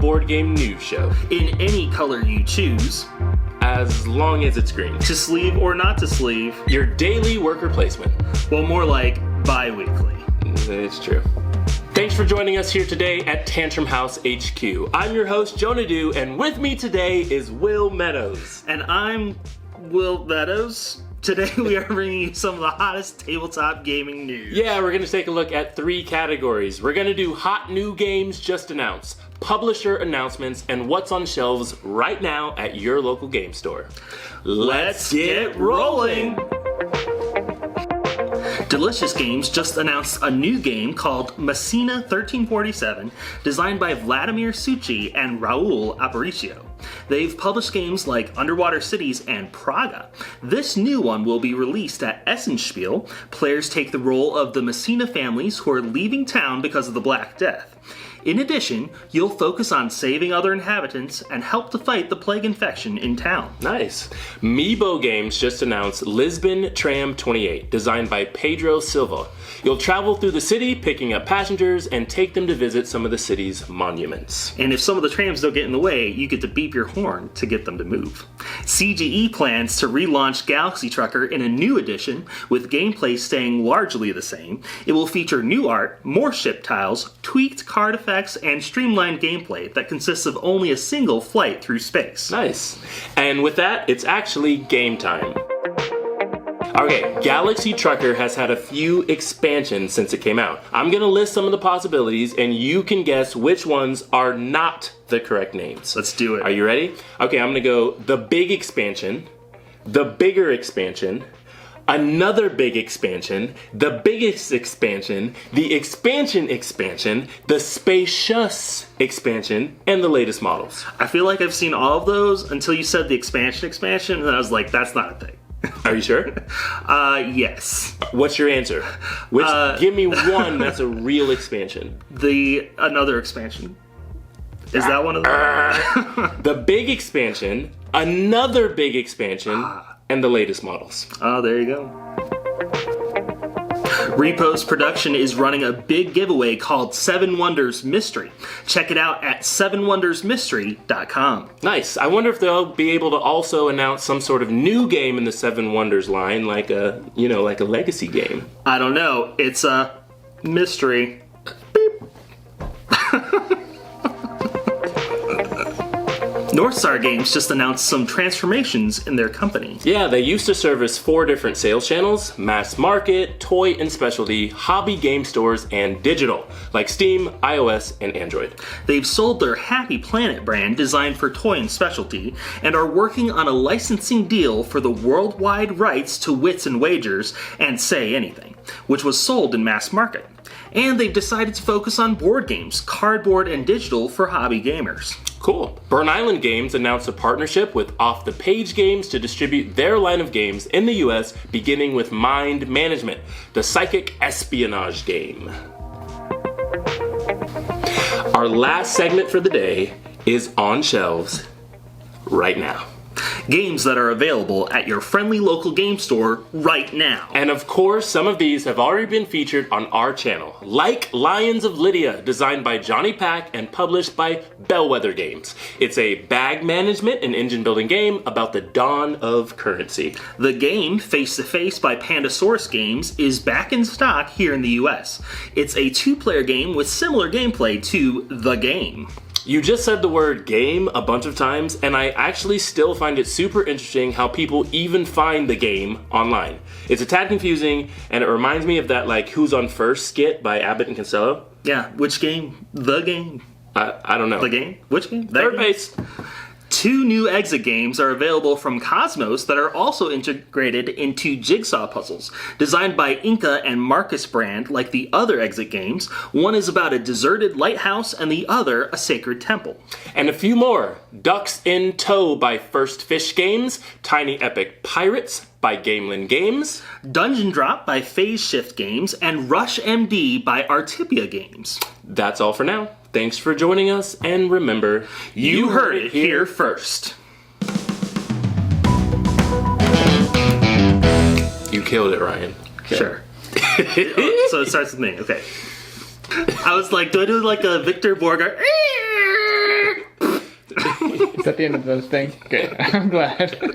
board game news show. In any color you choose. As long as it's green. To sleeve or not to sleeve. Your daily worker placement. Well, more like bi-weekly. It's true. Thanks for joining us here today at Tantrum House HQ. I'm your host, Jonah and Wil, and with me today is Wil Meadows. And I'm Wil Meadows. Today we are bringing you some of the hottest tabletop gaming news. Yeah, we're going to take a look at 3 categories. We're going to do hot new games just announced, publisher announcements, and what's on shelves right now at your local game store. Let's get rolling! Delicious Games just announced a new game called Messina 1347, designed by Vladimir Succi and Raul Aparicio. They've published games like Underwater Cities and Praga. This new one will be released at Essenspiel. Players take the role of the Messina families who are leaving town because of the Black Death. In addition, you'll focus on saving other inhabitants and help to fight the plague infection in town. Nice. Meebo Games just announced Lisbon Tram 28, designed by Pedro Silva. You'll travel through the city, picking up passengers, and take them to visit some of the city's monuments. And if some of the trams don't get in the way, you get to beep your horn to get them to move. CGE plans to relaunch Galaxy Trucker in a new edition, with gameplay staying largely the same. It will feature new art, more ship tiles, tweaked card effects, and streamlined gameplay that consists of only a single flight through space. Nice. And with that, it's actually game time. Okay, Galaxy Trucker has had a few expansions since it came out. I'm going to list some of the possibilities, and you can guess which ones are not the correct names. Let's do it. Are you ready? Okay, I'm going to go the big expansion, the bigger expansion, another big expansion, the biggest expansion, the expansion, the spacious expansion, and the latest models. I feel like I've seen all of those until you said the expansion, and then I was like, that's not a thing. Are you sure? Yes. What's your answer? Give me one that's a real expansion. Another expansion. Is that one of them? The big expansion, another big expansion, and the latest models. Oh, there you go. Repost Production is running a big giveaway called 7 Wonders Mystery. Check it out at 7wondersmystery.com. Nice. I wonder if they'll be able to also announce some sort of new game in the 7 Wonders line, like a legacy game. I don't know. It's a mystery. Beep. Northstar Games just announced some transformations in their company. Yeah, they used to service 4 different sales channels: mass market, toy and specialty, hobby game stores, and digital, like Steam, iOS, and Android. They've sold their Happy Planet brand designed for toy and specialty, and are working on a licensing deal for the worldwide rights to Wits and Wagers and Say Anything, which was sold in mass market. And they've decided to focus on board games, cardboard and digital for hobby gamers. Cool. Burn Island Games announced a partnership with Off the Page Games to distribute their line of games in the US, beginning with Mind Management, the psychic espionage game. Our last segment for the day is on shelves right now. Games that are available at your friendly local game store right now. And of course, some of these have already been featured on our channel, like Lions of Lydia, designed by Johnny Pack and published by Bellwether Games. It's a bag management and engine building game about the dawn of currency. The game, Face to Face by Pandasaurus Games, is back in stock here in the US. It's a 2-player game with similar gameplay to The Game. You just said the word game a bunch of times, and I actually still find it super interesting how people even find the game online. It's a tad confusing, and it reminds me of that Who's on First skit by Abbott and Costello. Yeah, which game? The Game. I don't know. The game? Which game? Third base. 2 new exit games are available from Cosmos that are also integrated into jigsaw puzzles. Designed by Inca and Marcus Brand, like the other exit games, one is about a deserted lighthouse and the other a sacred temple. And a few more. Ducks in Tow by First Fish Games, Tiny Epic Pirates by Gamelin Games, Dungeon Drop by Phase Shift Games, and Rush MD by Artipia Games. That's all for now. Thanks for joining us, and remember, you heard it here first. You killed it, Ryan. Okay. Sure. So it starts with me. Okay. I was like, do I do like a Victor Borger? Is that the end of those things? Good. I'm glad.